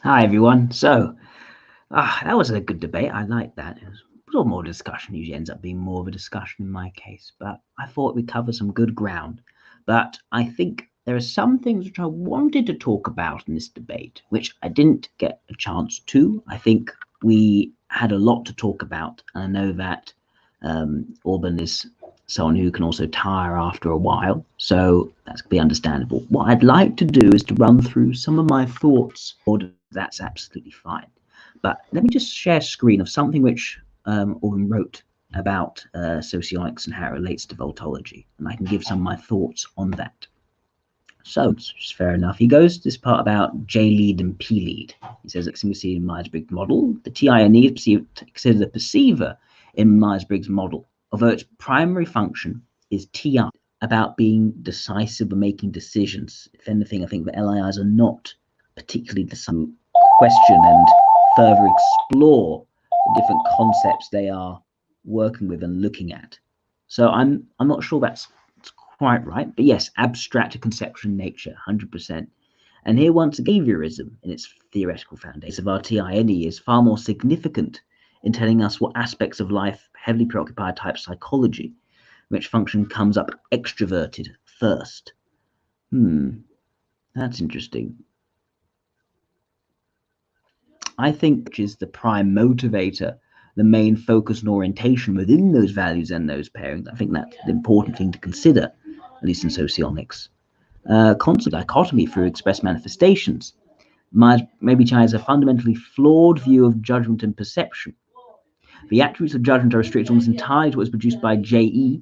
Hi everyone. That was a good debate. I liked that. It was a little more discussion. Usually ends up being more of a discussion in my case, but I thought we covered some good ground. But I think there are some things which I wanted to talk about in this debate, which I didn't get a chance to. I think we had a lot to talk about, and I know that Auburn is someone who can also tire after a while, so that's be understandable. What I'd like to do is to run through some of my thoughts. That's absolutely fine. But let me just share a screen of something which Auburn wrote about socionics and how it relates to Vultology, and I can give some of my thoughts on that. So, which is fair enough. He goes to this part about J lead and P lead. He says that we see in Myers-Briggs model, the TINE is considered a perceiver in Myers-Briggs model, although its primary function is TI, about being decisive and making decisions. If anything, I think the LIIs are not particularly decisive. Question and further explore the different concepts they are working with and looking at. So I'm not sure that's quite right, but yes, abstract conceptual nature, 100%. And here, once behaviorism in its theoretical foundation of our TINE is far more significant in telling us what aspects of life heavily preoccupied type psychology, which function comes up extroverted first. That's interesting. I think which is the prime motivator, the main focus and orientation within those values and those pairings. I think that's the important thing to consider, at least in socionics. Constant dichotomy through express manifestations maybe has a fundamentally flawed view of judgment and perception. The attributes of judgment are restricted almost entirely to what is produced by JE,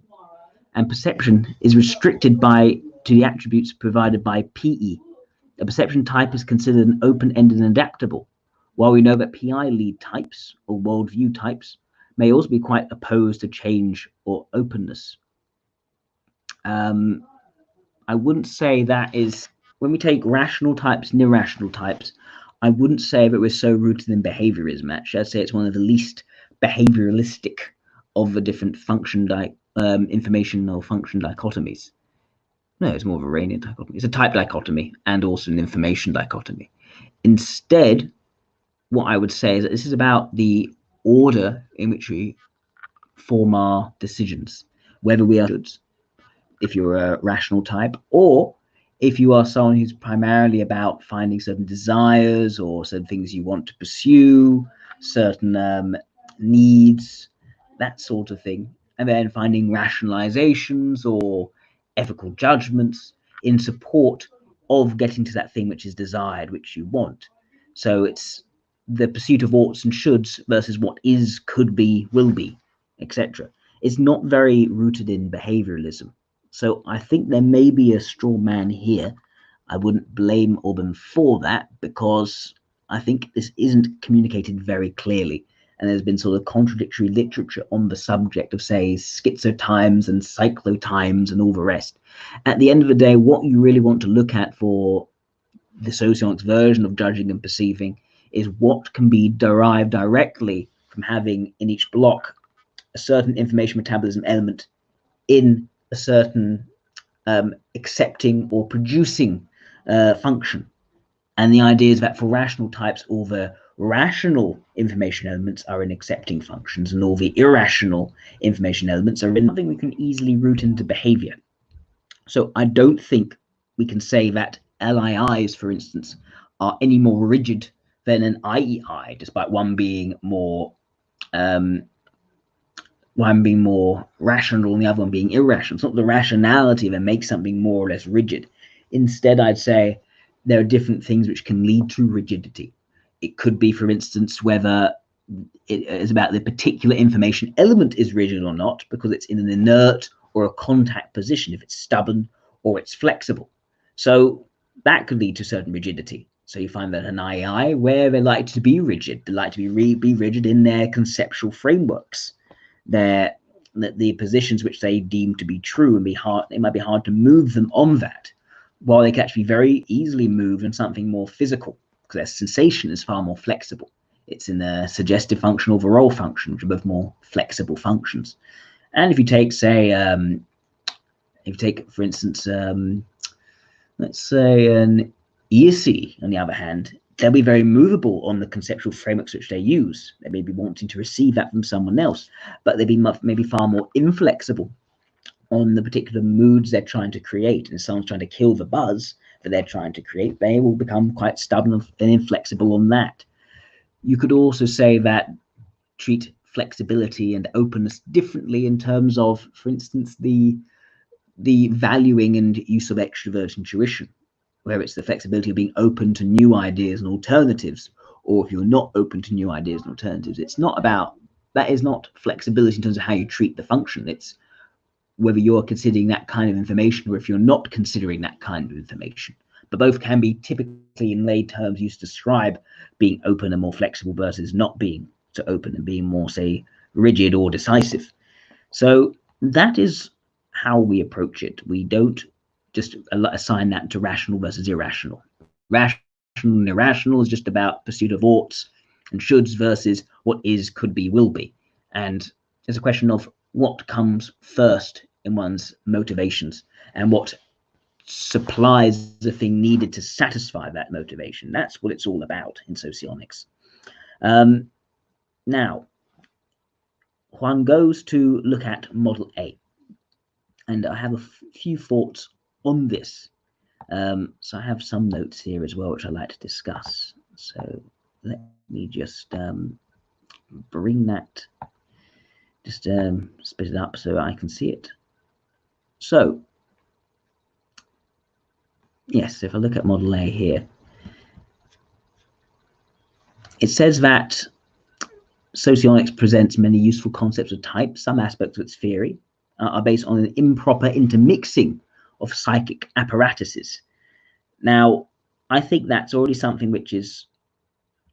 and perception is restricted to the attributes provided by PE. A perception type is considered an open-ended and adaptable, while we know that PI lead types or worldview types may also be quite opposed to change or openness. I wouldn't say that is, when we take rational types and irrational types, I wouldn't say that we're so rooted in behaviorism, actually. I'd say it's one of the least behavioralistic of the different information or function dichotomies. No, it's more of a Raynian dichotomy. It's a type dichotomy and also an information dichotomy. Instead, what I would say is that this is about the order in which we form our decisions, whether we are goods, if you're a rational type, or if you are someone who's primarily about finding certain desires or certain things you want to pursue, certain needs, that sort of thing, and then finding rationalizations or ethical judgments in support of getting to that thing which is desired, which you want. So it's the pursuit of oughts and shoulds versus what is, could be, will be, etc. It's not very rooted in behavioralism. So I think there may be a straw man here. I wouldn't blame Auburn for that because I think this isn't communicated very clearly. And there's been sort of contradictory literature on the subject of, say, schizotimes and cyclotimes and all the rest. At the end of the day, what you really want to look at for the socionics version of judging and perceiving is what can be derived directly from having in each block a certain information metabolism element in a certain accepting or producing function. And the idea is that for rational types, all the rational information elements are in accepting functions, and all the irrational information elements are in something we can easily root into behavior. So I don't think we can say that LIIs, for instance, are any more rigid than an IEI, despite one being more rational and the other one being irrational. It's not the rationality that makes something more or less rigid. Instead, I'd say there are different things which can lead to rigidity. It could be, for instance, whether it is about the particular information element is rigid or not, because it's in an inert or a contact position, if it's stubborn or it's flexible. So that could lead to certain rigidity. So you find that an IEI, where they like to be rigid, they like to be rigid in their conceptual frameworks. The positions which they deem to be true and it might be hard to move them on that, while they can actually very easily move in something more physical because their sensation is far more flexible. It's in the suggestive function or the role function, which are both more flexible functions. And if you take, say, for instance, let's say an ESC, on the other hand, they'll be very movable on the conceptual frameworks which they use. They may be wanting to receive that from someone else, but they'll be maybe far more inflexible on the particular moods they're trying to create. And if someone's trying to kill the buzz that they're trying to create, they will become quite stubborn and inflexible on that. You could also say that treat flexibility and openness differently in terms of, for instance, the valuing and use of extrovert intuition, where it's the flexibility of being open to new ideas and alternatives, or if you're not open to new ideas and alternatives, it's not about, that is not flexibility in terms of how you treat the function. It's whether you're considering that kind of information or if you're not considering that kind of information. But both can be typically in lay terms used to describe being open and more flexible versus not being so open and being more, say, rigid or decisive. So that is how we approach it. We don't just assign that to rational versus irrational. Rational and irrational is just about pursuit of oughts and shoulds versus what is, could be, will be. And it's a question of what comes first in one's motivations and what supplies the thing needed to satisfy that motivation. That's what it's all about in socionics. Now, one goes to look at Model A, and I have a few thoughts on this. So I have some notes here as well, which I'd like to discuss. So let me just bring that, just split it up so I can see it. So, yes, if I look at Model A here, it says that socionics presents many useful concepts of type. Some aspects of its theory are based on an improper intermixing of psychic apparatuses. Now, I think that's already something which is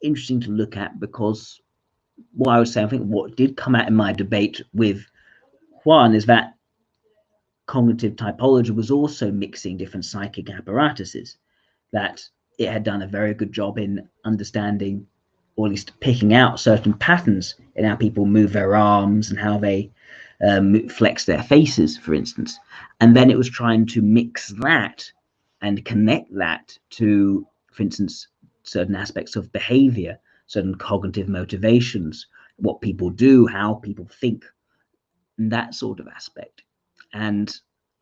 interesting to look at, because what I would say, I think what did come out in my debate with Juan is that cognitive typology was also mixing different psychic apparatuses, that it had done a very good job in understanding, or at least picking out certain patterns in how people move their arms and how they flex their faces, for instance. And then it was trying to mix that and connect that to, for instance, certain aspects of behavior, certain cognitive motivations, what people do, how people think, and that sort of aspect. And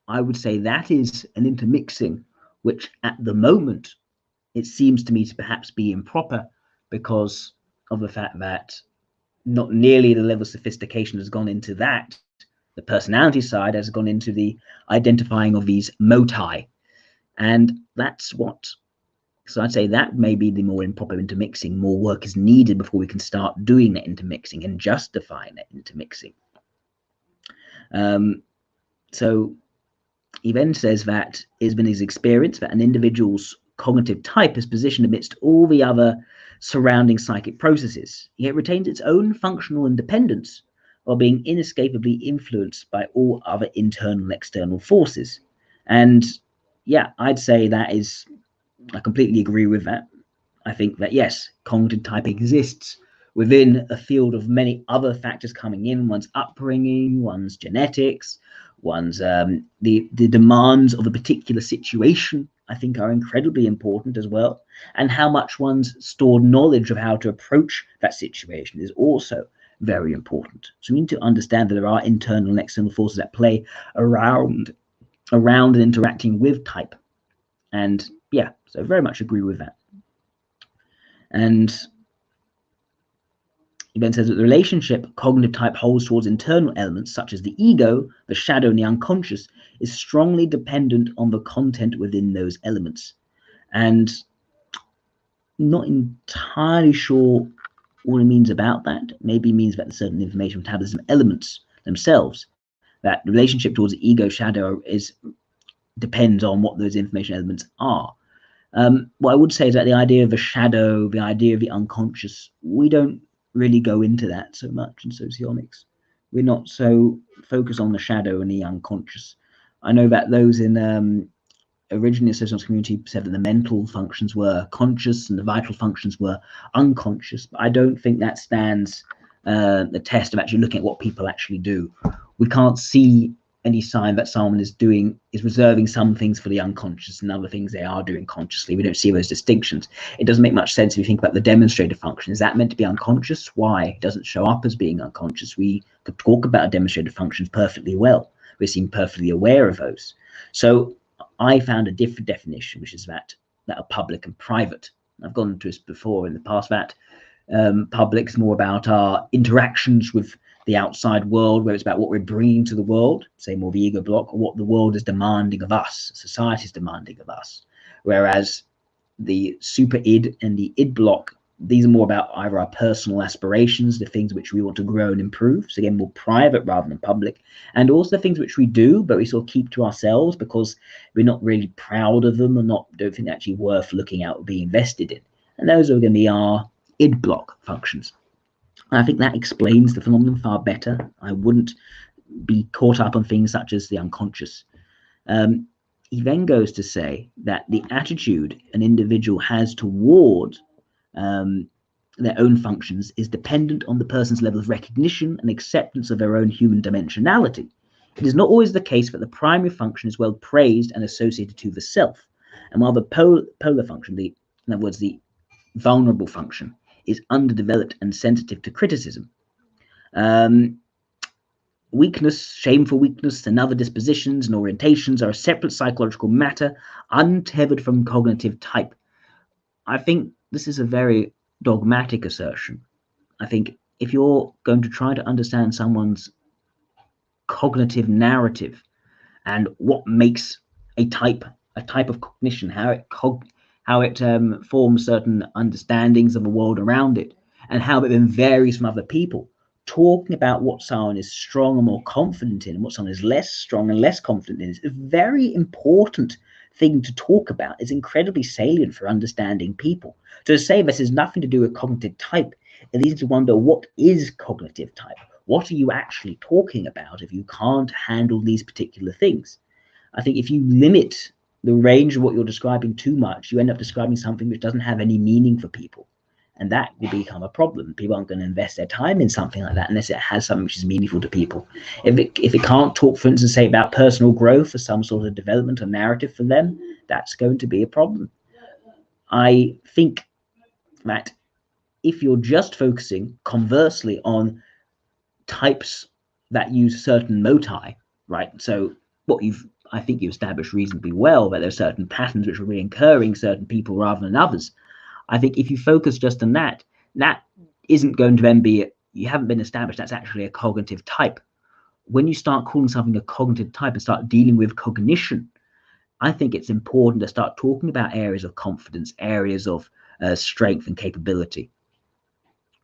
I would say that is an intermixing, which at the moment, it seems to me to perhaps be improper, because of the fact that not nearly the level of sophistication has gone into that. The personality side has gone into the identifying of these moti. And that's what, so I'd say that may be the more improper intermixing. More work is needed before we can start doing that intermixing and justifying that intermixing. So he then says that it has been his experience that an individual's cognitive type is positioned amidst all the other surrounding psychic processes, yet retains its own functional independence while being inescapably influenced by all other internal and external forces. And yeah, I'd say that is, I completely agree with that. I think that yes, cognitive type exists within a field of many other factors coming in, one's upbringing, one's genetics, one's the demands of a particular situation, I think, are incredibly important as well. And how much one's stored knowledge of how to approach that situation is also very important. So we need to understand that there are internal and external forces at play around and interacting with type. And yeah, so very much agree with that. And he then says that the relationship cognitive type holds towards internal elements such as the ego, the shadow, and the unconscious is strongly dependent on the content within those elements. And not entirely sure what it means about that. Maybe it means that the certain information metabolism elements themselves, that the relationship towards the ego shadow depends on what those information elements are. What I would say is that the idea of the shadow, the idea of the unconscious, we don't really go into that so much in socionics. We're not so focused on the shadow and the unconscious. I know that those in originally the socionics community said that the mental functions were conscious and the vital functions were unconscious, but I don't think that stands the test of actually looking at what people actually do. We can't see any sign that someone is reserving some things for the unconscious and other things they are doing consciously. We don't see those distinctions. It doesn't make much sense if you think about the demonstrator function. Is that meant to be unconscious? Why? It doesn't show up as being unconscious. We could talk about demonstrator functions perfectly well. We seem perfectly aware of those. So I found a different definition, which is that are public and private. I've gone into this before in the past, that public is more about our interactions with the outside world, where it's about what we're bringing to the world, say more the ego block, or what the world is demanding of us, society is demanding of us. Whereas the super id and the id block, these are more about either our personal aspirations, the things which we want to grow and improve. So again, more private rather than public, and also the things which we do, but we sort of keep to ourselves because we're not really proud of them, or don't think they're actually worth looking at or being invested in. And those are going to be our id block functions. And I think that explains the phenomenon far better. I wouldn't be caught up on things such as the unconscious. He then goes to say that the attitude an individual has toward their own functions is dependent on the person's level of recognition and acceptance of their own human dimensionality. It is not always the case that the primary function is well praised and associated to the self, and while the polar function, in other words, the vulnerable function, is underdeveloped and sensitive to criticism. Weakness, shameful weakness, and other dispositions and orientations are a separate psychological matter, untethered from cognitive type. I think this is a very dogmatic assertion. I think if you're going to try to understand someone's cognitive narrative and what makes a type of cognition, how it forms certain understandings of the world around it, and how it then varies from other people, talking about what someone is strong and more confident in and what someone is less strong and less confident in is a very important thing to talk about. It's incredibly salient for understanding people. So to say this has nothing to do with cognitive type, it leads to wonder, what is cognitive type? What are you actually talking about if you can't handle these particular things? I think if you limit the range of what you're describing too much, you end up describing something which doesn't have any meaning for people. And that will become a problem. People aren't going to invest their time in something like that unless it has something which is meaningful to people. If it can't talk, for instance, say about personal growth or some sort of development or narrative for them, that's going to be a problem. I think that if you're just focusing conversely on types that use certain moti, right? So I think you established reasonably well that there are certain patterns which are reoccurring certain people rather than others. I think if you focus just on that, that isn't going to then be, you haven't been established, that's actually a cognitive type. When you start calling something a cognitive type and start dealing with cognition, I think it's important to start talking about areas of confidence, areas of strength and capability.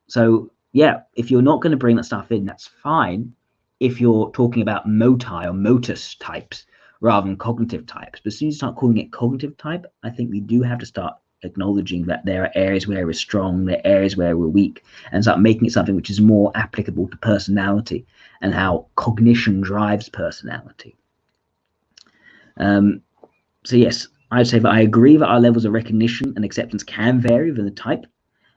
So yeah, if you're not going to bring that stuff in, that's fine if you're talking about moti or motus types rather than cognitive types. But as soon as you start calling it cognitive type, I think we do have to start acknowledging that there are areas where we're strong, there are areas where we're weak, and start making it something which is more applicable to personality and how cognition drives personality. So yes, I'd say that I agree that our levels of recognition and acceptance can vary within the type.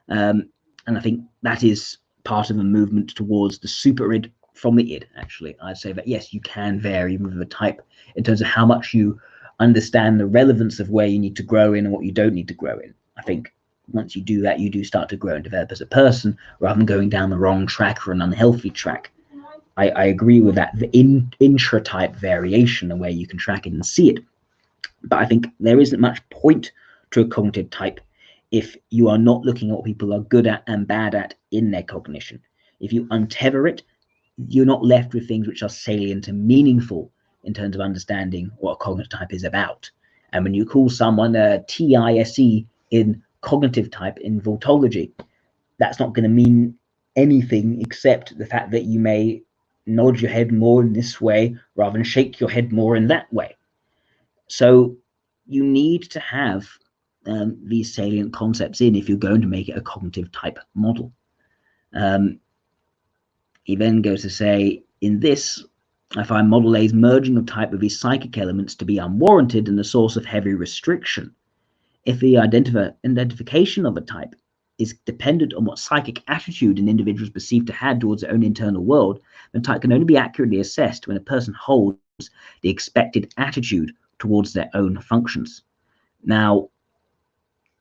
And I think that is part of a movement towards the super id from the id, actually. I'd say that, yes, you can vary with the type in terms of how much you understand the relevance of where you need to grow in and what you don't need to grow in. I think once you do that, you do start to grow and develop as a person rather than going down the wrong track or an unhealthy track. I agree with that, the intra-type variation and where you can track it and see it. But I think there isn't much point to a cognitive type if you are not looking at what people are good at and bad at in their cognition. If you untether it, you're not left with things which are salient and meaningful in terms of understanding what a cognitive type is about. And when you call someone a TISE in cognitive type in Vultology, that's not going to mean anything except the fact that you may nod your head more in this way rather than shake your head more in that way. So you need to have these salient concepts in if you're going to make it a cognitive type model. He then goes to say, in this, I find Model A's merging of type with these psychic elements to be unwarranted and a source of heavy restriction. If the identification of a type is dependent on what psychic attitude an individual is perceived to have towards their own internal world, then type can only be accurately assessed when a person holds the expected attitude towards their own functions. Now,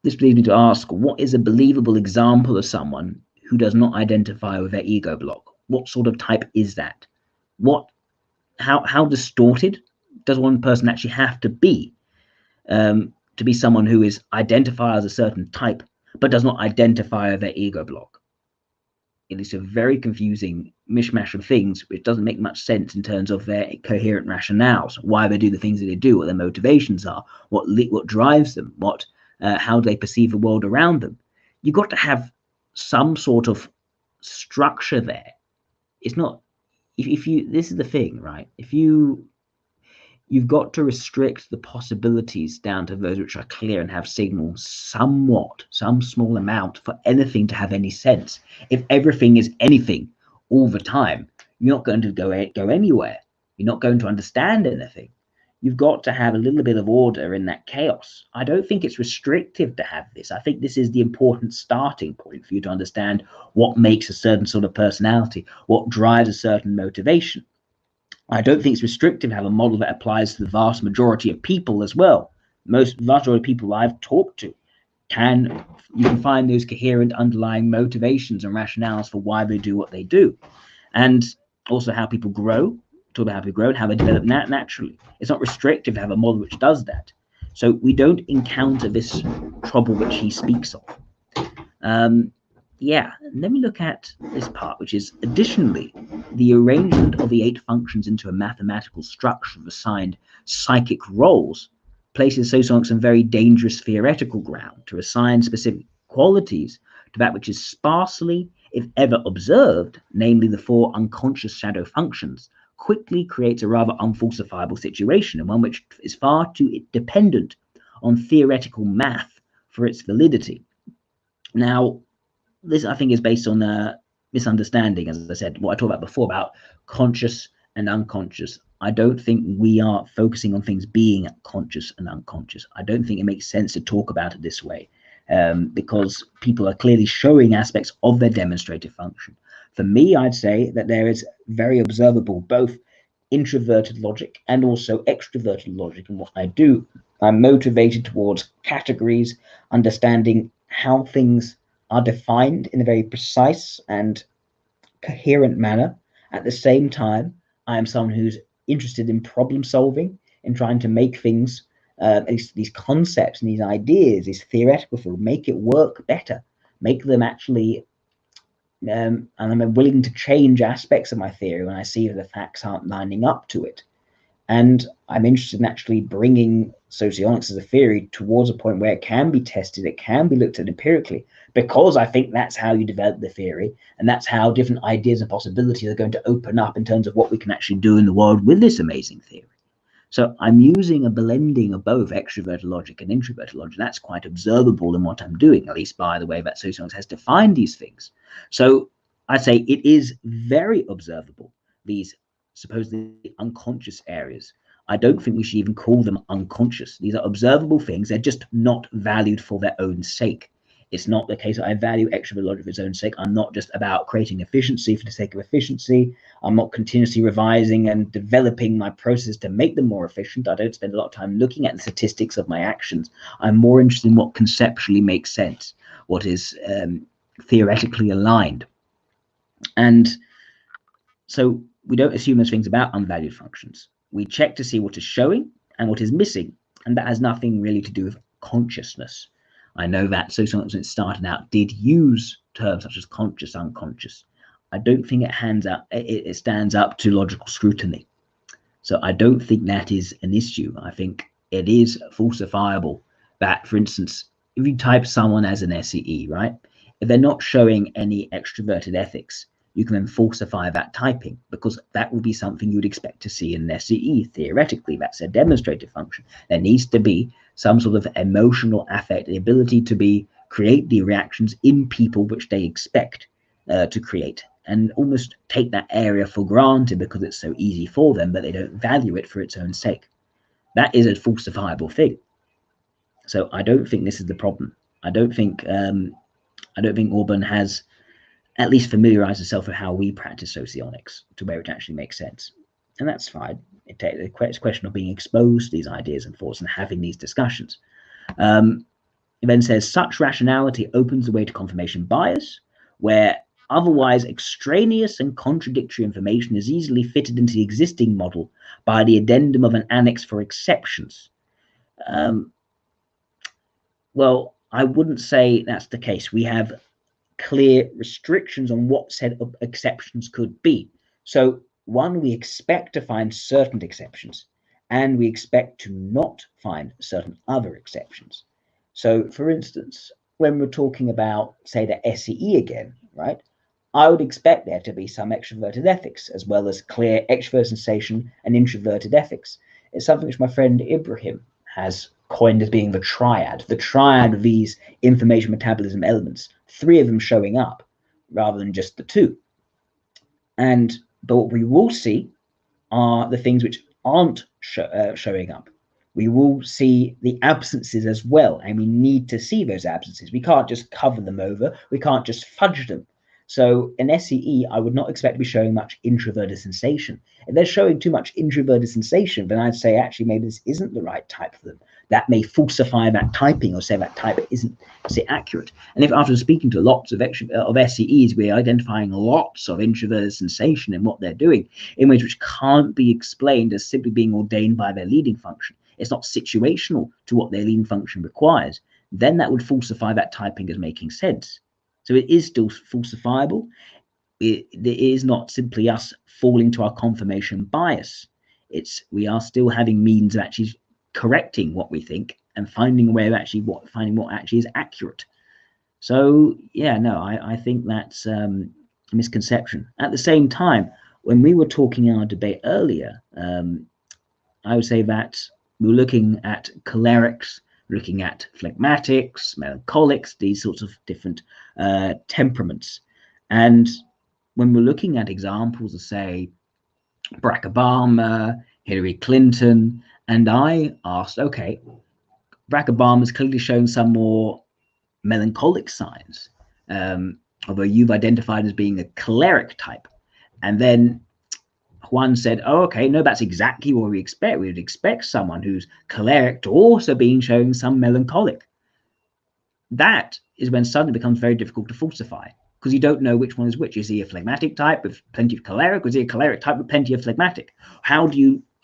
this leads me to ask, what is a believable example of someone who does not identify with their ego block? What sort of type is that? How distorted does one person actually have to be someone who is identified as a certain type but does not identify with their ego block? It is a very confusing mishmash of things which doesn't make much sense in terms of their coherent rationales, why they do the things that they do, what their motivations are, what drives them, how they perceive the world around them. You've got to have some sort of structure there. It's not, if you, this is the thing, right? You've got to restrict the possibilities down to those which are clear and have signals somewhat, some small amount, for anything to have any sense. If everything is anything all the time, you're not going to go anywhere. You're not going to understand anything. You've got to have a little bit of order in that chaos. I don't think it's restrictive to have this. I think this is the important starting point for you to understand what makes a certain sort of personality, what drives a certain motivation. I don't think it's restrictive to have a model that applies to the vast majority of people as well. Vast majority of people I've talked to you can find those coherent underlying motivations and rationales for why they do what they do. And also how people grow, talk about how people grow and how they develop naturally. It's not restrictive to have a model which does that. So we don't encounter this trouble which he speaks of. Yeah, and then we look at this part, which is additionally the arrangement of the 8 functions into a mathematical structure of assigned psychic roles places socionics on very dangerous theoretical ground. To assign specific qualities to that which is sparsely, if ever observed, namely the 4 unconscious shadow functions, quickly creates a rather unfalsifiable situation, and one which is far too dependent on theoretical math for its validity. Now, this, I think, is based on a misunderstanding, as I said, what I talked about before about conscious and unconscious. I don't think we are focusing on things being conscious and unconscious. I don't think it makes sense to talk about it this way, because people are clearly showing aspects of their demonstrative function. For me, I'd say that there is very observable both introverted logic and also extroverted logic in what I do. I'm motivated towards categories, understanding how things are defined in a very precise and coherent manner. At the same time, I am someone who's interested in problem solving, in trying to make things, these concepts and these ideas, these theoretical things, make it work better, make them actually, and I'm willing to change aspects of my theory when I see that the facts aren't lining up to it. And I'm interested in actually bringing socionics as a theory towards a point where it can be tested, it can be looked at empirically, because I think that's how you develop the theory, and that's how different ideas and possibilities are going to open up in terms of what we can actually do in the world with this amazing theory. So I'm using a blending of both extroverted logic and introverted logic. That's quite observable in what I'm doing, at least by the way that socionics has defined these things. So I say it is very observable, these supposedly unconscious areas. I don't think we should even call them unconscious. These are observable things. They're just not valued for their own sake. It's not the case that I value extrovert logic for its own sake. I'm not just about creating efficiency for the sake of efficiency. I'm not continuously revising and developing my process to make them more efficient. I don't spend a lot of time looking at the statistics of my actions. I'm more interested in what conceptually makes sense, what is theoretically aligned. And so we don't assume those things about unvalued functions. We check to see what is showing and what is missing, and that has nothing really to do with consciousness. I know that socionics, when it started out, did use terms such as conscious, unconscious. I don't think it stands up to logical scrutiny. So I don't think that is an issue. I think it is falsifiable that, for instance, if you type someone as an SEE, right, if they're not showing any extroverted ethics, you can then falsify that typing, because that will be something you'd expect to see in an SEE. Theoretically, that's a demonstrative function. There needs to be some sort of emotional affect, the ability to create the reactions in people which they expect to create, and almost take that area for granted because it's so easy for them, but they don't value it for its own sake. That is a falsifiable thing. So I don't think this is the problem. I don't think Auburn has at least familiarized herself with how we practice socionics to where it actually makes sense. and that's fine. It's a question of being exposed to these ideas and thoughts and having these discussions. It then says such rationality opens the way to confirmation bias, where otherwise extraneous and contradictory information is easily fitted into the existing model by the addendum of an annex for exceptions. Well, I wouldn't say that's the case. We have clear restrictions on what set of exceptions could be. So, one, we expect to find certain exceptions, and we expect to not find certain other exceptions. So, for instance, when we're talking about, say, the SEE again, right? I would expect there to be some extroverted ethics, as well as clear extroverted sensation and introverted ethics. It's something which my friend Ibrahim has coined as being the triad of these information metabolism elements, 3 of them showing up rather than just the 2. But what we will see are the things which aren't showing up. We will see the absences as well, and we need to see those absences. We can't just cover them over. We can't just fudge them. So in SEE, I would not expect to be showing much introverted sensation. If they're showing too much introverted sensation, then I'd say actually maybe this isn't the right type for them. That may falsify that typing or say that type isn't, say, accurate. And if after speaking to lots of SEEs, we're identifying lots of introverted sensation in what they're doing in ways which can't be explained as simply being ordained by their leading function. It's not situational to what their leading function requires, then that would falsify that typing as making sense. So it is still falsifiable. It is not simply us falling to our confirmation bias. We are still having means of actually correcting what we think and finding a way of actually finding what actually is accurate. So yeah, no, I think that's a misconception. At the same time, when we were talking in our debate earlier, I would say that we were looking at cholerics, looking at phlegmatics, melancholics, these sorts of different temperaments. And when we're looking at examples of, say, Barack Obama, Hillary Clinton, and I asked, okay, Barack Obama's clearly shown some more melancholic signs, although you've identified as being a choleric type. And then Juan said, oh, okay, no, that's exactly what we expect. We would expect someone who's choleric to also be showing some melancholic. That is when suddenly it becomes very difficult to falsify, because you don't know which one is which. Is he a phlegmatic type with plenty of choleric, or is he a choleric type with plenty of phlegmatic?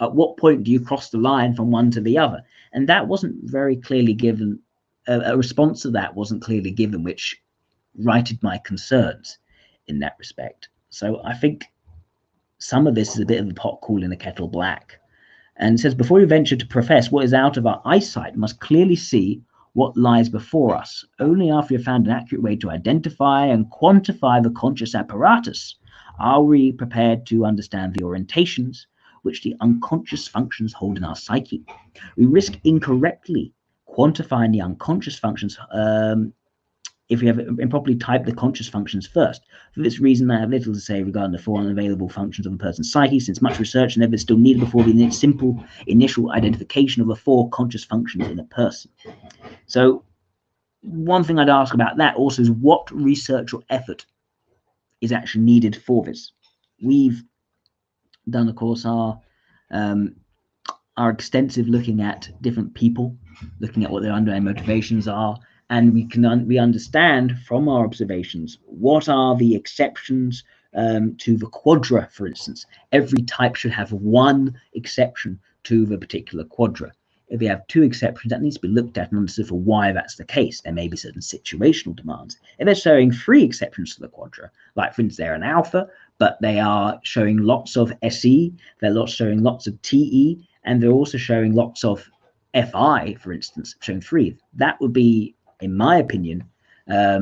At what point do you cross the line from one to the other? And that wasn't very clearly given. A response to that wasn't clearly given, which righted my concerns in that respect. So I think some of this is a bit of a pot calling the kettle black. And it says, before we venture to profess what is out of our eyesight, we must clearly see what lies before us. Only after we have found an accurate way to identify and quantify the conscious apparatus are we prepared to understand the orientations which the unconscious functions hold in our psyche. We risk incorrectly quantifying the unconscious functions if we have improperly typed the conscious functions first. For this reason, I have little to say regarding the 4 unavailable functions of a person's psyche, since much research and evidence is still needed before the simple initial identification of the 4 conscious functions in a person. So one thing I'd ask about that also is what research or effort is actually needed for this. We've done, of course, our extensive looking at different people, looking at what their underlying motivations are, and we understand from our observations what are the exceptions to the quadra, for instance. Every type should have 1 exception to the particular quadra. If we have 2 exceptions, that needs to be looked at and understood for why that's the case. There may be certain situational demands. If they're showing 3 exceptions to the quadra, like for instance they're an alpha, but they are showing lots of SE, they're showing lots of TE, and they're also showing lots of FI, for instance, showing 3. That would be, in my opinion, a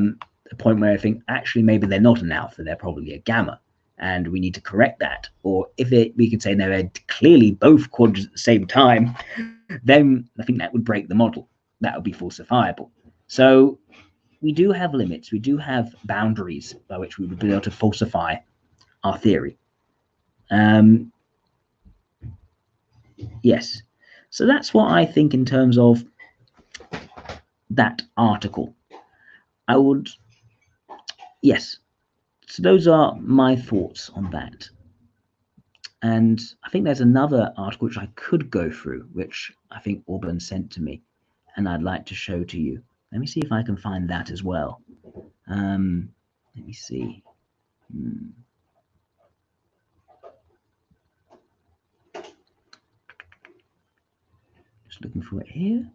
point where I think actually maybe they're not an alpha, they're probably a gamma, and we need to correct that. Or if we can say no, they're clearly both quadras at the same time, then I think that would break the model. That would be falsifiable. So we do have limits, we do have boundaries by which we would be able to falsify our theory. Yes, so that's what I think in terms of that article. Yes, so those are my thoughts on that. And I think there's another article which I could go through, which I think Auburn sent to me, and I'd like to show to you. Let me see if I can find that as well. Let me see. Just looking for it here.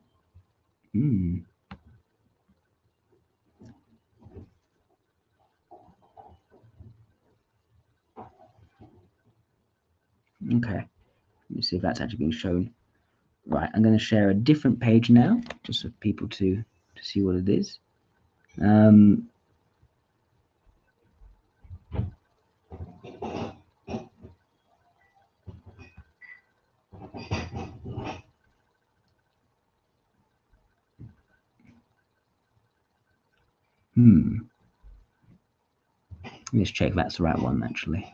Okay. Let me see if that's actually being shown. Right, I'm going to share a different page now, just for people to see what it is. Let's check if that's the right one, actually.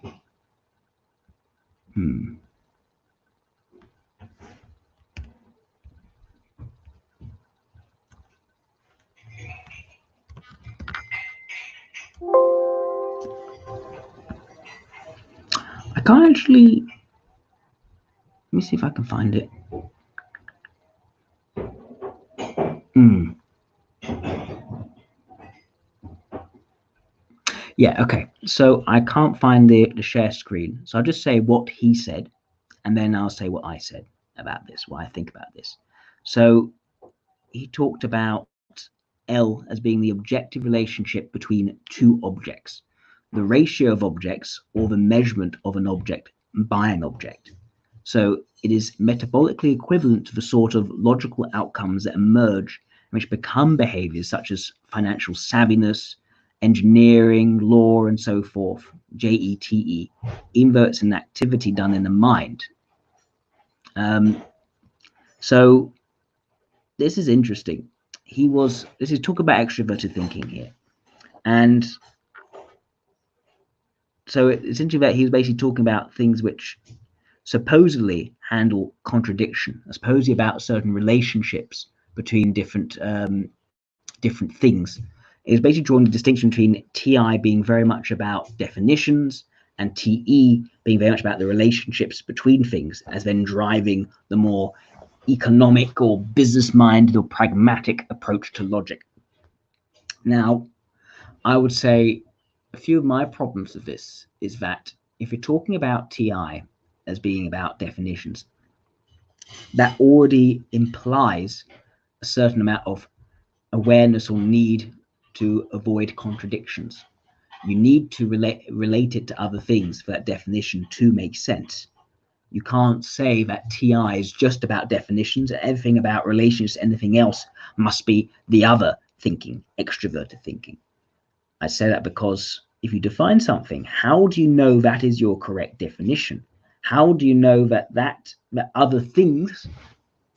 I can't actually. Let me see if I can find it. Yeah, okay. So I can't find the share screen. So I'll just say what he said, and then I'll say what I said about this, what I think about this. So he talked about L as being the objective relationship between two objects, the ratio of objects, or the measurement of an object by an object. So it is metabolically equivalent to the sort of logical outcomes that emerge and which become behaviors such as financial savviness, engineering, law, and so forth, JETE, even though it's an activity done in the mind. So this is interesting. This is talk about extroverted thinking here. And so it's interesting that he was basically talking about things which supposedly handle contradiction, supposedly about certain relationships between different things. It was basically drawing the distinction between TI being very much about definitions and TE being very much about the relationships between things, as then driving the more economic or business-minded or pragmatic approach to logic. Now, I would say a few of my problems with this is that if you're talking about TI as being about definitions, that already implies a certain amount of awareness or need to avoid contradictions. You need to relate it to other things for that definition to make sense. You can't say that TI is just about definitions and everything about relations to anything else must be the other thinking, extroverted thinking. I say that because if you define something, how do you know that is your correct definition? How do you know that other things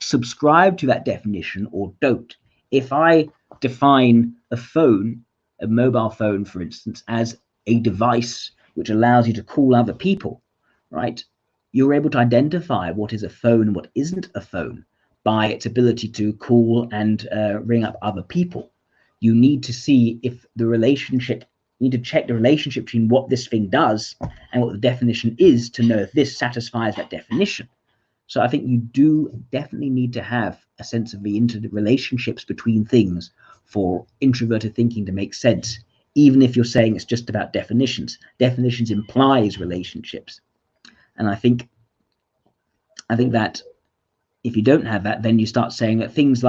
subscribe to that definition or don't? If I define a phone, a mobile phone, for instance, as a device which allows you to call other people, right? You're able to identify what is a phone and what isn't a phone by its ability to call and ring up other people. You need to see if the relationship, you need to check the relationship between what this thing does and what the definition is to know if this satisfies that definition. So I think you do definitely need to have a sense of the interrelationships between things for introverted thinking to make sense, even if you're saying it's just about definitions. Definitions implies relationships. And I think that if you don't have that, then you start saying that things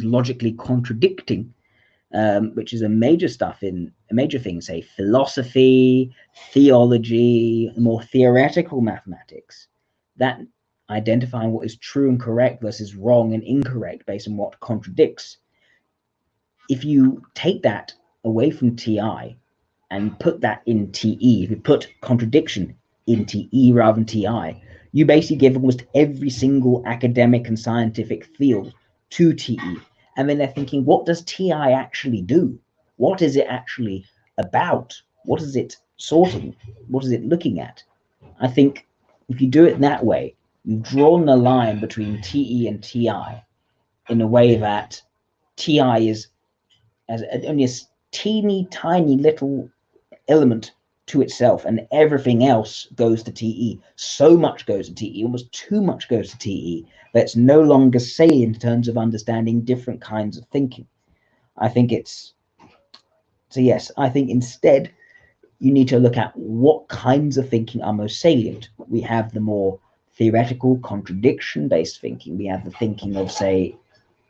logically contradicting, which is a major thing, say philosophy, theology, more theoretical mathematics, that identifying what is true and correct versus wrong and incorrect based on what contradicts. If you take that away from TI and put that in TE, if you put contradiction in TE rather than TI, you basically give almost every single academic and scientific field to TE. And then they're thinking, what does TI actually do? What is it actually about? What is it sorting? What is it looking at? I think if you do it that way, you've drawn the line between TE and TI in a way that TI is as only a teeny tiny little element to itself, and everything else goes to TE. So much goes to TE, almost too much goes to TE, that it's no longer salient in terms of understanding different kinds of thinking. I think it's, so yes, I think instead you need to look at what kinds of thinking are most salient. We have the more theoretical, contradiction-based thinking. We have the thinking of, say,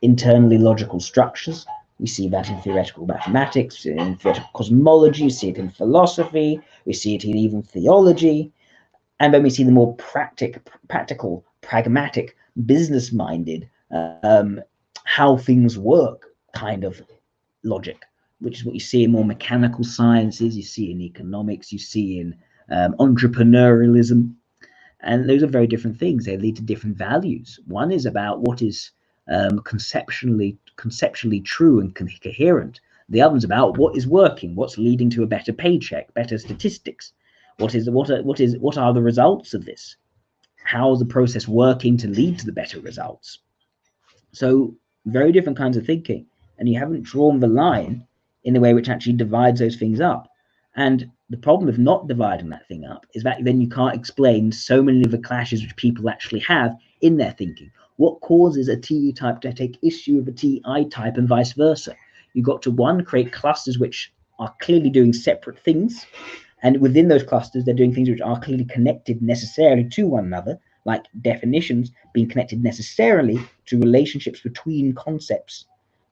internally logical structures. We see that in theoretical mathematics, in theoretical cosmology, we see it in philosophy, we see it in even theology. And then we see the more practical, pragmatic, business-minded, how things work kind of logic, which is what you see in more mechanical sciences, you see in economics, you see in entrepreneurialism. And those are very different things. They lead to different values. One is about what is conceptually true and coherent. The other is about what is working, what's leading to a better paycheck, better statistics. What are the results of this? How is the process working to lead to the better results? So very different kinds of thinking, and you haven't drawn the line in the way which actually divides those things up. And the problem of not dividing that thing up is that then you can't explain so many of the clashes which people actually have in their thinking. What causes a TE type to take issue with a TI type and vice versa? You've got to, one, create clusters which are clearly doing separate things, and within those clusters they're doing things which are clearly connected necessarily to one another, like definitions being connected necessarily to relationships between concepts,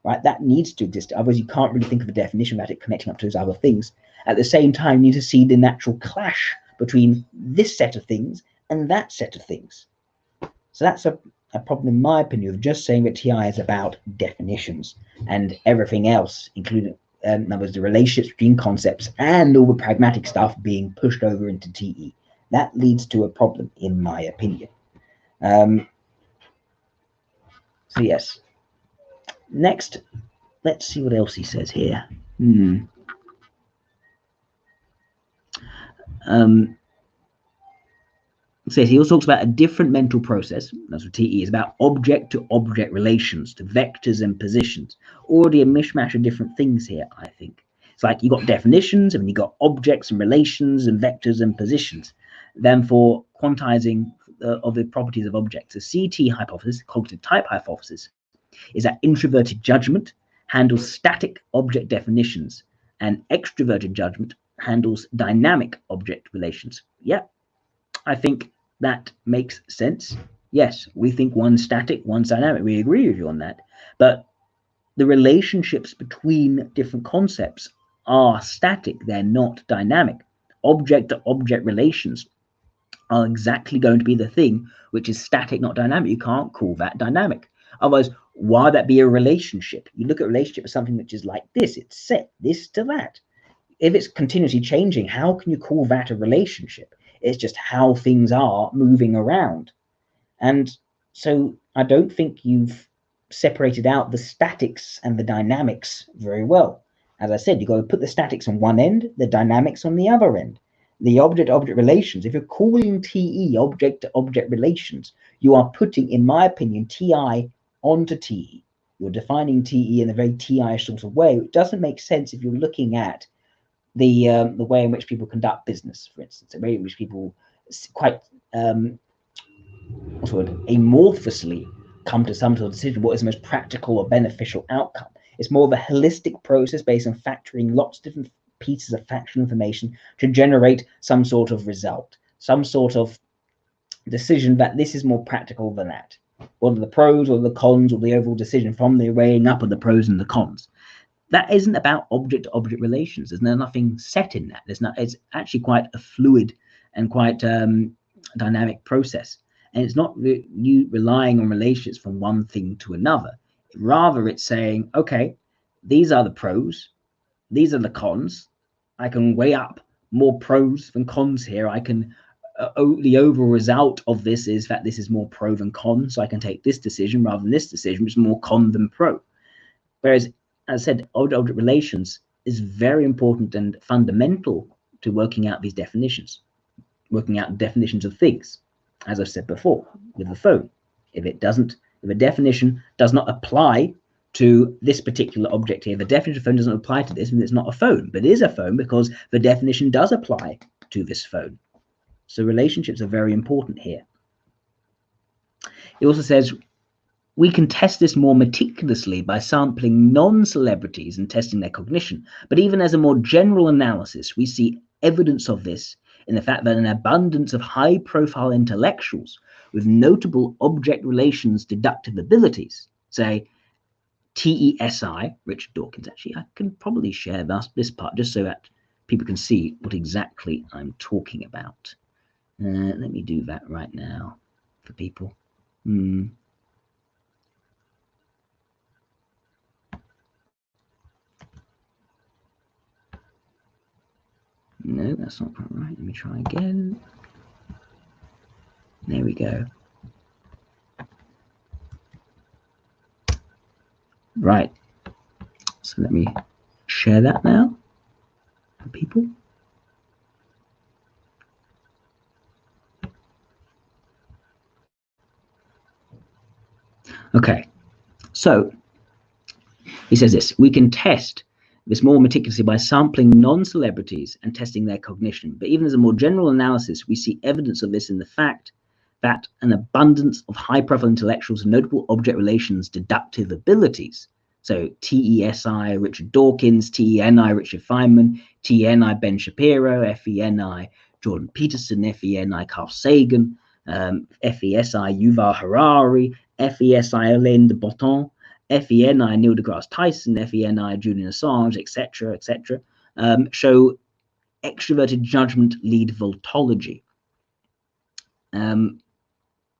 right? That needs to exist. Otherwise, you can't really think of a definition without it connecting up to those other things. At the same time, you need to see the natural clash between this set of things and that set of things. So that's a problem, in my opinion, of just saying that TI is about definitions and everything else, including, in other words, the relationships between concepts and all the pragmatic stuff being pushed over into TE. That leads to a problem, in my opinion. So yes. Next, let's see what else he says here. Says he also talks about a different mental process. That's what TE is about: object to object relations, to vectors and positions. Already a mishmash of different things here, I think. It's like you got definitions, and you got objects and relations and vectors and positions. Then for quantizing of the properties of objects, the CT hypothesis, cognitive type hypothesis, is that introverted judgment handles static object definitions and extroverted judgment handles dynamic object relations. Yeah, I think that makes sense. Yes, we think one's static, one's dynamic. We agree with you on that. But the relationships between different concepts are static. They're not dynamic. Object to object relations are exactly going to be the thing which is static, not dynamic. You can't call that dynamic. Otherwise, why would that be a relationship? You look at a relationship as something which is like this. It's set this to that. If it's continuously changing, how can you call that a relationship? It's just how things are moving around. And so I don't think you've separated out the statics and the dynamics very well. As I said, you've got to put the statics on one end, the dynamics on the other end. The object-object relations, if you're calling TE object-to-object relations, you are putting, in my opinion, TI onto TE. You're defining TE in a very TI sort of way. It doesn't make sense if you're looking at the way in which people conduct business, for instance, the way in which people quite amorphously come to some sort of decision, what is the most practical or beneficial outcome. It's more of a holistic process based on factoring lots of different pieces of factual information to generate some sort of result, some sort of decision that this is more practical than that. What are the pros or the cons or the overall decision from the weighing up of the pros and the cons? That isn't about object-to-object relations. There's nothing set in that. It's actually quite a fluid and quite dynamic process. And it's not you relying on relationships from one thing to another. Rather, it's saying, okay, these are the pros, these are the cons. I can weigh up more pros than cons here. I can, the overall result of this is that this is more pro than con. So I can take this decision rather than this decision, which is more con than pro. Whereas, as I said, object-object relations is very important and fundamental to working out these definitions, working out definitions of things. As I've said before, with the phone, if a definition does not apply to this particular object here. The definition of phone doesn't apply to this, and it's not a phone, but it is a phone because the definition does apply to this phone. So relationships are very important here. It also says we can test this more meticulously by sampling non-celebrities and testing their cognition. But even as a more general analysis, we see evidence of this in the fact that an abundance of high-profile intellectuals with notable object relations deductive abilities, say TESI, Richard Dawkins. Actually, I can probably share this part just so that people can see what exactly I'm talking about. Let me do that right now for people. No, that's not quite right. Let me try again. There we go. Right. So let me share that now for people. Okay. So he says this: we can test this more meticulously by sampling non-celebrities and testing their cognition. But even as a more general analysis, we see evidence of this in the fact that an abundance of high-profile intellectuals and notable object relations deductive abilities, so TESI, Richard Dawkins, TENI, Richard Feynman, TENI, Ben Shapiro, FENI, Jordan Peterson, FENI, Carl Sagan, FESI, Yuval Harari, FESI, Alain de Botton, FENI, Neil deGrasse Tyson, FENI, Julian Assange, etc., show extroverted judgment lead Vultology.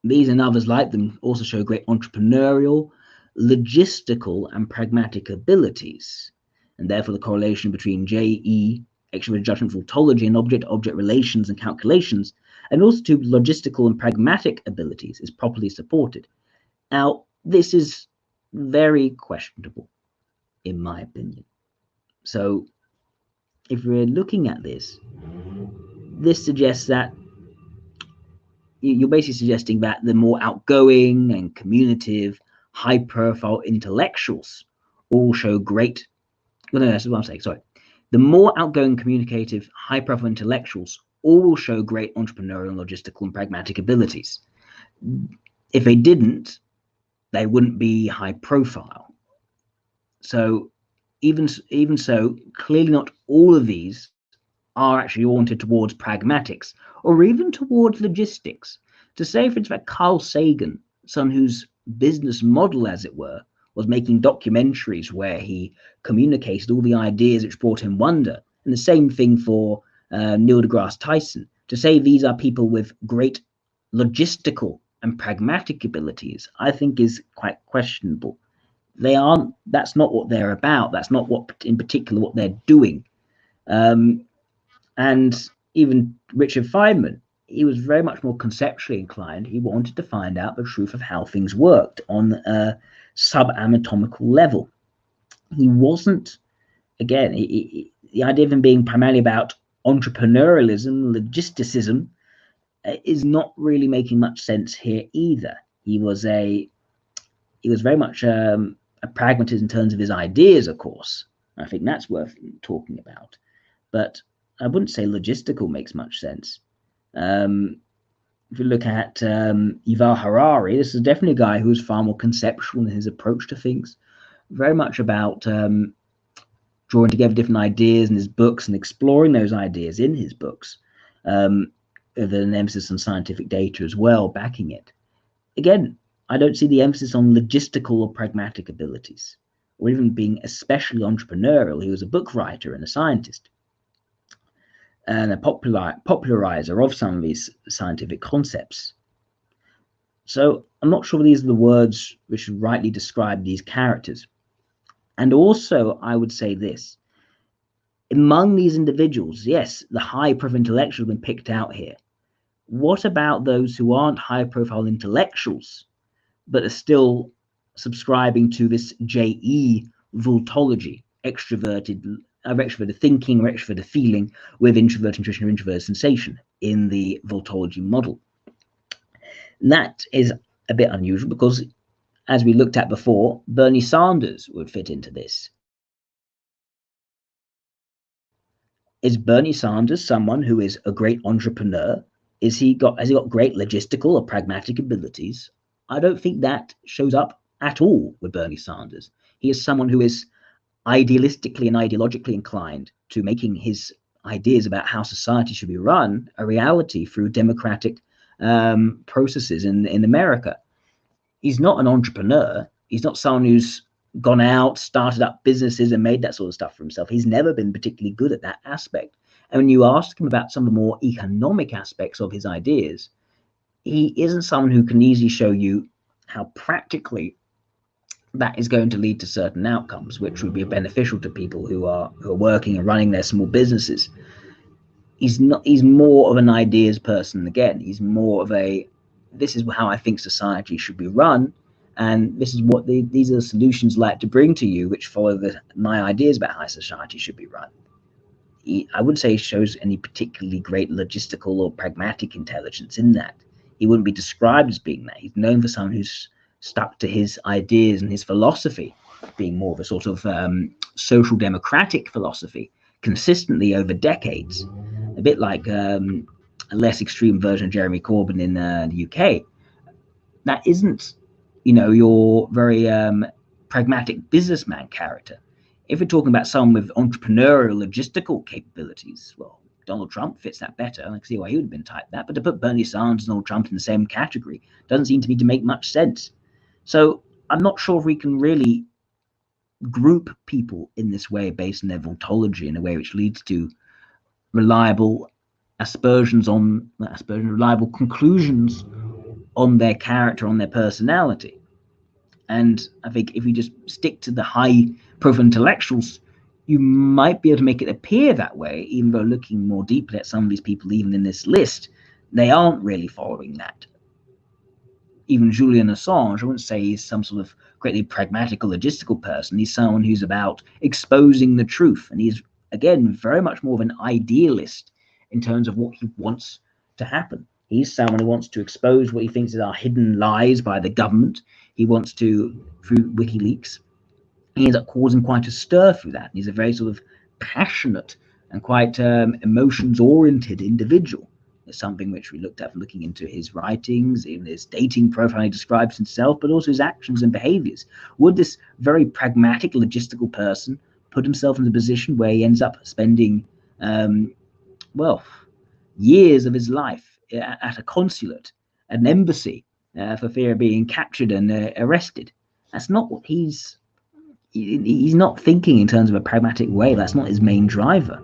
These and others like them also show great entrepreneurial, logistical, and pragmatic abilities, and therefore the correlation between JE, extroverted judgment, Vultology, and object-object relations and calculations, and also to logistical and pragmatic abilities is properly supported. Now, this is very questionable, in my opinion. So, if we're looking at this, this suggests that you're basically suggesting that the more outgoing and communicative, high-profile intellectuals all show great. Well, no, that's what I'm saying. Sorry, the more outgoing, communicative, high-profile intellectuals all show great entrepreneurial, logistical, and pragmatic abilities. If they didn't, they wouldn't be high-profile. So, even so, clearly not all of these are actually oriented towards pragmatics or even towards logistics. To say, for instance, that Carl Sagan, someone whose business model, as it were, was making documentaries where he communicated all the ideas which brought him wonder, and the same thing for Neil deGrasse Tyson. To say these are people with great logistical and pragmatic abilities, I think is quite questionable. They aren't. That's not what they're about. That's not what, in particular, what they're doing. And even Richard Feynman, he was very much more conceptually inclined. He wanted to find out the truth of how things worked on a subanatomical level. He wasn't, again, the idea of him being primarily about entrepreneurialism, logisticism, is not really making much sense here either. He was very much a pragmatist in terms of his ideas, of course. I think that's worth talking about. But I wouldn't say logistical makes much sense. If you look at Yuval Harari, this is definitely a guy who's far more conceptual in his approach to things, very much about drawing together different ideas in his books and exploring those ideas in his books, with an emphasis on scientific data as well, backing it. Again, I don't see the emphasis on logistical or pragmatic abilities, or even being especially entrepreneurial. He was a book writer and a scientist, and a popularizer of some of these scientific concepts. So I'm not sure these are the words which rightly describe these characters. And also, I would say this. Among these individuals, yes, the high-profile intellectuals have been picked out here. What about those who aren't high-profile intellectuals, but are still subscribing to this JE Vultology, extroverted thinking or extroverted feeling with introverted intuition or introverted sensation in the Vultology model? And that is a bit unusual because, as we looked at before, Bernie Sanders would fit into this. Is Bernie Sanders someone who is a great entrepreneur? Has he got great logistical or pragmatic abilities? I don't think that shows up at all with Bernie Sanders. He is someone who is idealistically and ideologically inclined to making his ideas about how society should be run a reality through democratic processes in America. He's not an entrepreneur. He's not someone who's gone out, started up businesses and made that sort of stuff for himself. He's never been particularly good at that aspect. And when you ask him about some of the more economic aspects of his ideas, he isn't someone who can easily show you how practically that is going to lead to certain outcomes, which would be beneficial to people who are working and running their small businesses. He's more of an ideas person again. He's more of a, this is how I think society should be run, and this is what these are the solutions I'd like to bring to you, which follow my ideas about how society should be run. I wouldn't say he shows any particularly great logistical or pragmatic intelligence in that. He wouldn't be described as being that. He's known for someone who's stuck to his ideas and his philosophy, being more of a sort of social democratic philosophy consistently over decades, a bit like a less extreme version of Jeremy Corbyn in the UK. That isn't, your very pragmatic businessman character. If we're talking about someone with entrepreneurial logistical capabilities, well, Donald Trump fits that better. I can see why he would have been typed that. But to put Bernie Sanders and Donald Trump in the same category doesn't seem to me to make much sense. So I'm not sure if we can really group people in this way based on their vultology in a way which leads to reliable reliable conclusions on their character, on their personality. And I think if you just stick to the high profile intellectuals, you might be able to make it appear that way, even though looking more deeply at some of these people, even in this list, they aren't really following that. Even Julian Assange, I wouldn't say he's some sort of greatly pragmatic or logistical person. He's someone who's about exposing the truth. And he's, again, very much more of an idealist in terms of what he wants to happen. He's someone who wants to expose what he thinks are hidden lies by the government. He wants to, through WikiLeaks, he ends up causing quite a stir through that. And he's a very sort of passionate and quite emotions-oriented individual. It's something which we looked at looking into his writings, in his dating profile, he describes himself, but also his actions and behaviors. Would this very pragmatic, logistical person put himself in a position where he ends up spending, years of his life at a consulate, an embassy, for fear of being captured and arrested? That's not what he's not thinking in terms of a pragmatic way. That's not his main driver.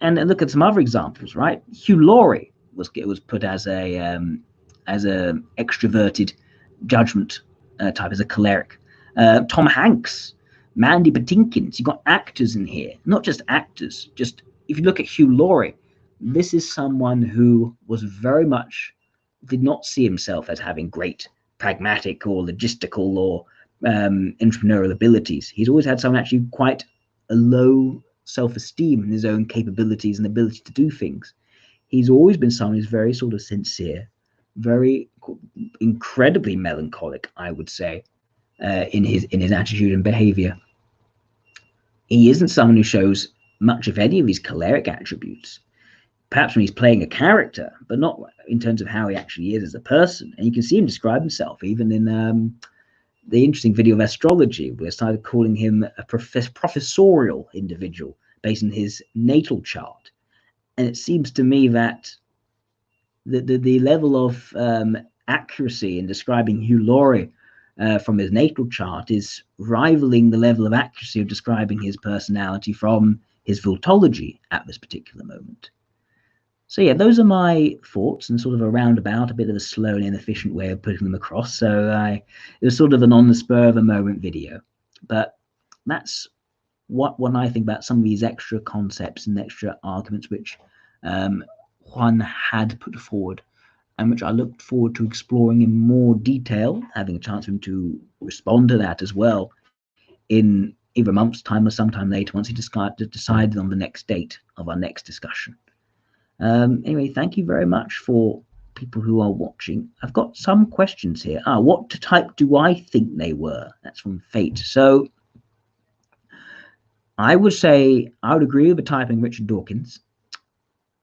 And look at some other examples, right? Hugh Laurie was put as a extroverted judgment type, as a choleric. Tom Hanks, Mandy Patinkin. You've got actors in here, not just actors. Just if you look at Hugh Laurie, this is someone who was very much did not see himself as having great pragmatic or logistical or entrepreneurial abilities. He's always had someone actually quite a low self-esteem in his own capabilities and ability to do things. He's always been someone who's very sort of sincere, very incredibly melancholic, I would say, in his attitude and behavior. He isn't someone who shows much of any of these choleric attributes. Perhaps when he's playing a character, but not in terms of how he actually is as a person. And you can see him describe himself even in the interesting video of astrology, where I started calling him a professorial individual based on his natal chart. And it seems to me that the level of accuracy in describing Hugh Laurie from his natal chart is rivaling the level of accuracy of describing his personality from his Vultology at this particular moment. So yeah, those are my thoughts, and sort of a roundabout, a bit of a slow and inefficient way of putting them across. So it was sort of an on the spur of a moment video, but that's when I think about some of these extra concepts and extra arguments which Juan had put forward, and which I looked forward to exploring in more detail, having a chance for him to respond to that as well in either a month's time or sometime later once he decided on the next date of our next discussion. Anyway, thank you very much for people who are watching, I've got some questions here. What type do I think they were? That's from Fate. So I would say I would agree with the typing Richard Dawkins.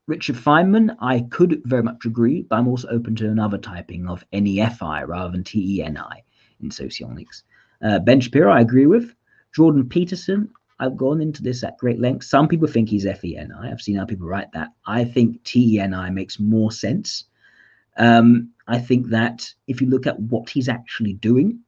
Richard Feynman, I could very much agree, but I'm also open to another typing of NEFI rather than TENI in socionics. Ben Shapiro, I agree with. Jordan Peterson, I've gone into this at great length. Some people think he's FENI. I've seen how people write that. I think TENI makes more sense. I think that if you look at what he's actually doing,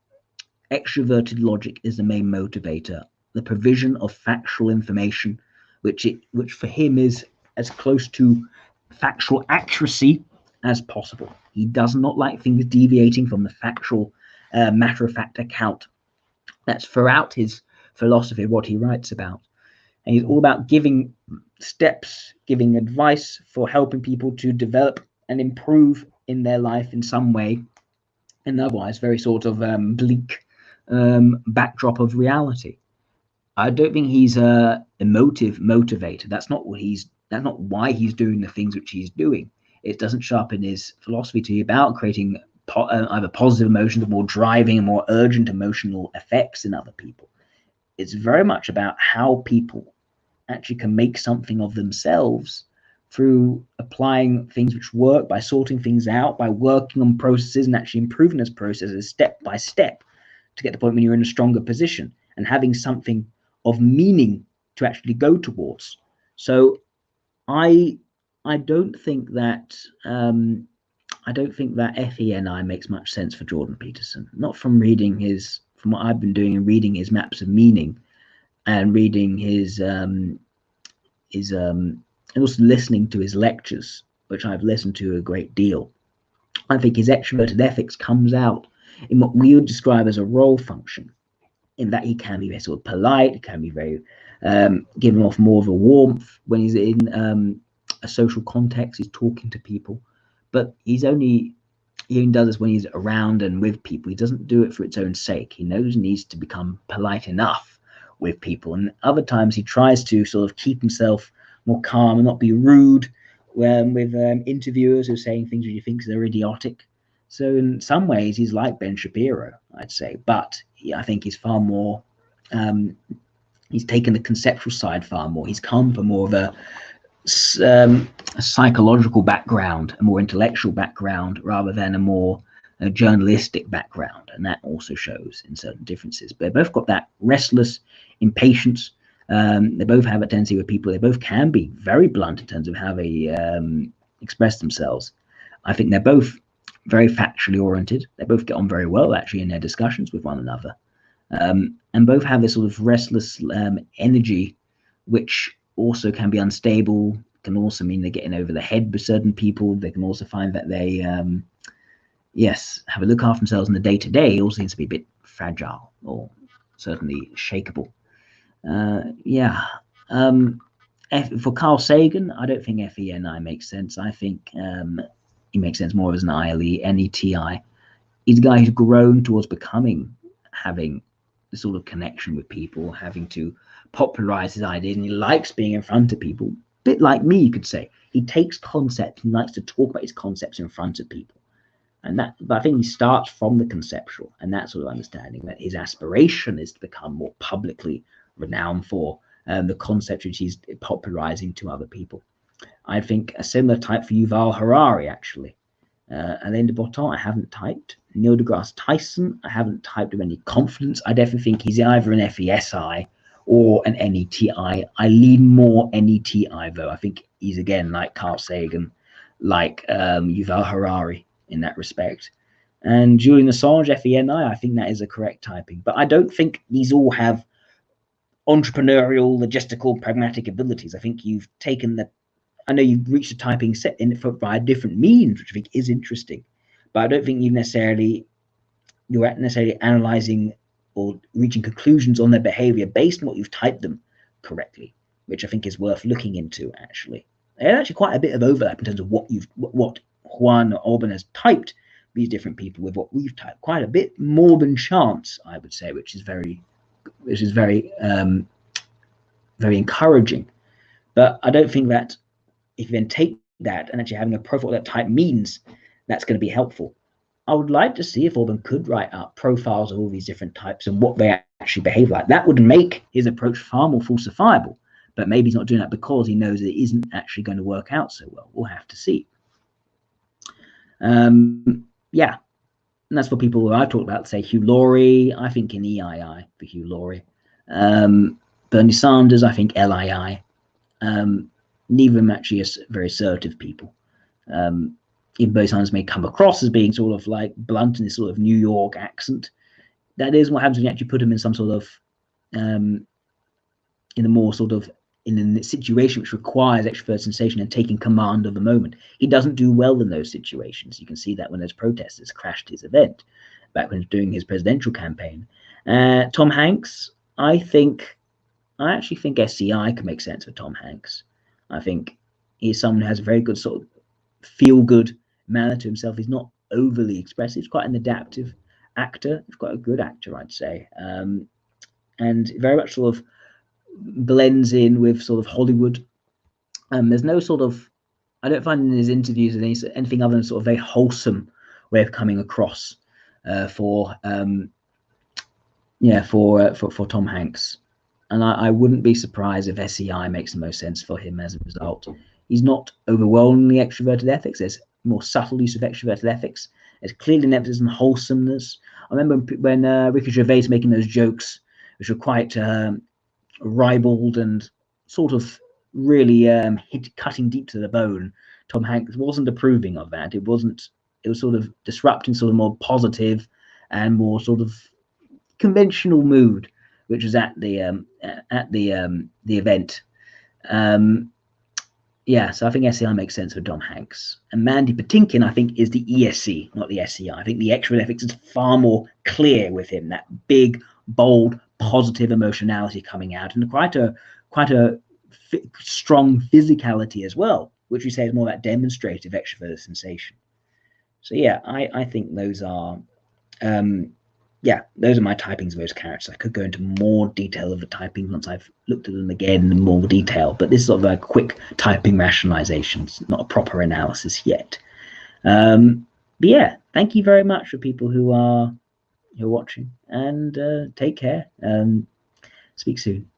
extroverted logic is the main motivator. The provision of factual information, which for him is as close to factual accuracy as possible. He does not like things deviating from the factual, matter-of-fact account. That's throughout his philosophy, what he writes about. And he's all about giving steps, giving advice for helping people to develop and improve in their life in some way, and otherwise very sort of bleak backdrop of reality. I don't think he's a emotive motivator. That's not why he's doing the things which he's doing. It doesn't sharpen his philosophy to be about creating either positive emotions or more driving and more urgent emotional effects in other people. It's very much about how people actually can make something of themselves through applying things which work, by sorting things out, by working on processes and actually improving those processes step by step to get to the point when you're in a stronger position and having something of meaning to actually go towards. So I don't think that FENI makes much sense for Jordan Peterson. Not from what I've been doing and reading his maps of meaning, and reading his and also listening to his lectures, which I've listened to a great deal. I think his extroverted ethics comes out in what we would describe as a role function, in that he can be very sort of polite, can be very giving off more of a warmth when he's in a social context, he's talking to people, but he only does this when he's around and with people. He doesn't do it for its own sake. He knows he needs to become polite enough with people, and other times he tries to sort of keep himself more calm and not be rude with interviewers who are saying things that he thinks are idiotic. So in some ways he's like Ben Shapiro, I'd say, but I think he's far more he's taken the conceptual side far more. He's come from more of a psychological background, a more intellectual background, rather than a more journalistic background, and that also shows in certain differences. But they both got that restless impatience. They both have a tendency with people. They both can be very blunt in terms of how they express themselves. I think they're both very factually oriented. They both get on very well, actually, in their discussions with one another. And both have this sort of restless energy, which also can be unstable, can also mean they're getting over the head with certain people. They can also find that they, have a look after themselves in the day-to-day. It also seems to be a bit fragile or certainly shakeable. For Carl Sagan, I don't think FENI makes sense. I think he makes sense more as an ILE, NETI. He's a guy who's grown towards having the sort of connection with people, having to popularize his ideas, and he likes being in front of people. A bit like me, you could say. He takes concepts and likes to talk about his concepts in front of people. But I think he starts from the conceptual and that sort of understanding that his aspiration is to become more publicly renowned for the concepts which he's popularizing to other people. I think a similar type for Yuval Harari, actually. Alain de Botton, I haven't typed. Neil deGrasse Tyson, I haven't typed with any confidence. I definitely think he's either an FESI or an NETI. I lean more NETI, though. I think he's, again, like Carl Sagan, like Yuval Harari in that respect. And Julian Assange, FENI, I think that is a correct typing. But I don't think these all have entrepreneurial, logistical, pragmatic abilities. I think you've taken I know you've reached a typing set in it by different means, which I think is interesting, but I don't think you're necessarily analyzing or reaching conclusions on their behavior based on what you've typed them correctly, which I think is worth looking into, actually. There's actually quite a bit of overlap in terms of what Juan Orban has typed these different people with what we've typed. Quite a bit more than chance, I would say, which is very encouraging. But I don't think that if you then take that and actually having a profile of that type means that's going to be helpful. I would like to see if Orban could write up profiles of all these different types and what they actually behave like. That would make his approach far more falsifiable. But maybe he's not doing that because he knows it isn't actually going to work out so well. We'll have to see. Yeah, and that's for people who I've talked about, say Hugh Laurie. I think in EII for Hugh Laurie. Bernie Sanders, I think LII. Neither of them actually are very assertive people. Even Bernie Sanders may come across as being sort of like blunt in this sort of New York accent. That is what happens when you actually put him in some sort of in a more sort of in a situation which requires extrovert sensation and taking command of the moment. He doesn't do well in those situations. You can see that when those protesters crashed his event back when he was doing his presidential campaign. Tom Hanks, I actually think SCI can make sense for Tom Hanks. I think he's someone who has a very good sort of feel-good manner to himself. He's not overly expressive. He's quite an adaptive actor. He's quite a good actor, I'd say, and very much sort of blends in with sort of Hollywood. There's no sort of, I don't find in his interviews anything other than sort of very wholesome way of coming across for Tom Hanks. And I wouldn't be surprised if SEI makes the most sense for him as a result. He's not overwhelmingly extroverted ethics. There's more subtle use of extroverted ethics. There's clearly an emphasis on wholesomeness. I remember when Ricky Gervais was making those jokes, which were quite ribald and sort of really cutting deep to the bone. Tom Hanks wasn't approving of that. It was sort of disrupting sort of more positive and more sort of conventional mood, which was at the event. So I think SCI makes sense for Tom Hanks. And Mandy Patinkin, I think, is the ESC, not the SCI. I think the extrovert ethics is far more clear with him, that big, bold, positive emotionality coming out, and quite a strong physicality as well, which we say is more that demonstrative extroverted sensation. So yeah, I think those are those are my typings of those characters. I could go into more detail of the typing once I've looked at them again in more detail, but this is sort of a quick typing rationalization. It's not a proper analysis yet. But yeah, thank you very much for people who are watching, and take care. Speak soon.